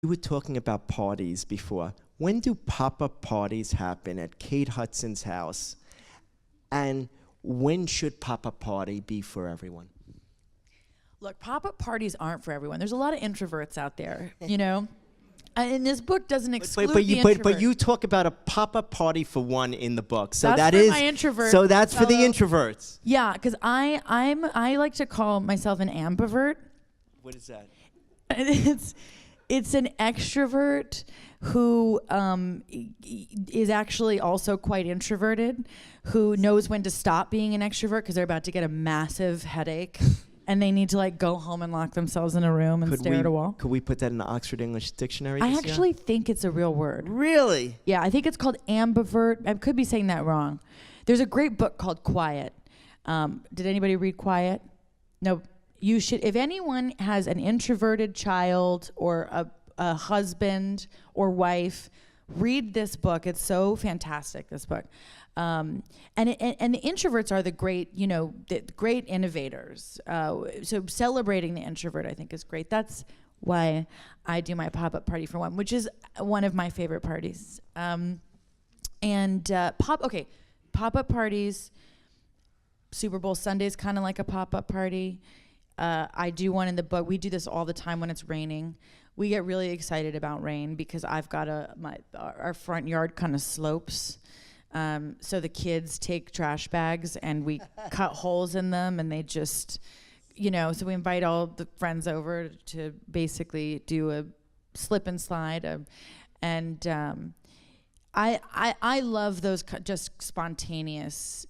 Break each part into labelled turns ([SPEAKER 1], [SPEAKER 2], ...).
[SPEAKER 1] You were talking about parties before. When do pop-up parties happen at Kate Hudson's house? And when should pop-up party be for everyone?
[SPEAKER 2] Look, pop-up parties aren't for everyone. There's a lot of introverts out there, you know? And this book doesn't exclude the introvert.
[SPEAKER 1] But you talk about a pop-up party for one in the book. So
[SPEAKER 2] that's for my introvert.
[SPEAKER 1] So that's for the introverts.
[SPEAKER 2] Yeah, because I like to call myself an ambivert.
[SPEAKER 1] What is that?
[SPEAKER 2] It's an extrovert who is actually also quite introverted, who knows when to stop being an extrovert because they're about to get a massive headache. And they need to like go home and lock themselves in a room and stare at a wall.
[SPEAKER 1] Could we put that in the Oxford English Dictionary?
[SPEAKER 2] I actually think it's a real word.
[SPEAKER 1] Really?
[SPEAKER 2] Yeah, I think it's called ambivert. I could be saying that wrong. There's a great book called Quiet. Did anybody read Quiet? No. You should. If anyone has an introverted child or a husband or wife, read this book. It's so fantastic, this book. And the introverts are the great, the great innovators. So celebrating the introvert, I think, is great. That's why I do my pop-up party for one, which is one of my favorite parties. Pop-up parties. Super Bowl Sunday is kind of like a pop-up party. I do one in the book. We do this all the time when it's raining. We get really excited about rain because I've got our front yard kind of slopes. So the kids take trash bags and we cut holes in them and they just, so we invite all the friends over to basically do a slip and slide. I love those just spontaneous,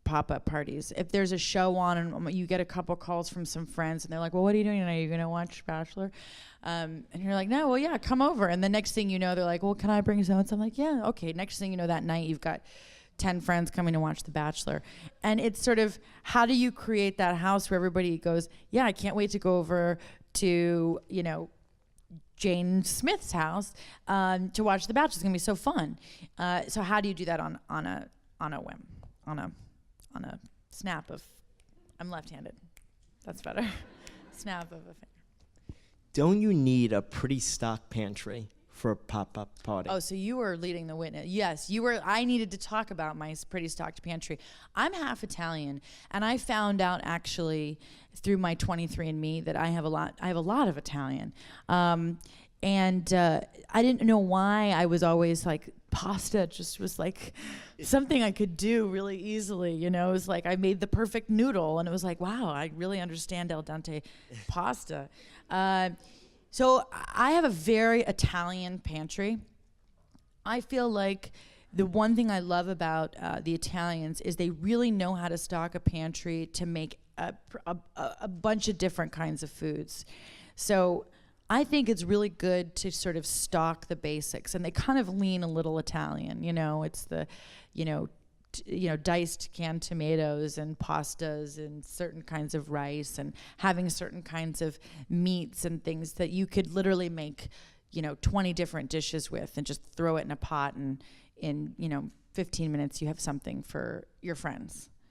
[SPEAKER 2] pop-up parties. If there's a show on and you get a couple calls from some friends and they're like, well, what are you doing tonight? Are you going to watch Bachelor? And you're like, no, well, yeah, come over. And the next thing you know, they're like, well, can I bring so-and-so? I'm like, yeah, okay. Next thing you know, that night you've got 10 friends coming to watch The Bachelor. And it's sort of, how do you create that house where everybody goes, yeah, I can't wait to go over to, Jane Smith's house to watch The Bachelor. It's going to be so fun. So how do you do that on a whim, on a snap of, I'm left-handed. That's better. Snap of a finger.
[SPEAKER 1] Don't you need a pretty stocked pantry for a pop-up party?
[SPEAKER 2] Oh, so you were leading the witness. Yes, you were. I needed to talk about my pretty stocked pantry. I'm half Italian, and I found out actually through my 23andMe that I have a lot of Italian. And I didn't know why I was always like, pasta just was like something I could do really easily, It was like I made the perfect noodle, and it was like, wow, I really understand al dente pasta. So I have a very Italian pantry. I feel like the one thing I love about the Italians is they really know how to stock a pantry to make a bunch of different kinds of foods. So I think it's really good to sort of stock the basics, and they kind of lean a little Italian. It's the, diced canned tomatoes and pastas and certain kinds of rice and having certain kinds of meats and things that you could literally make, 20 different dishes with and just throw it in a pot, and in 15 minutes you have something for your friends.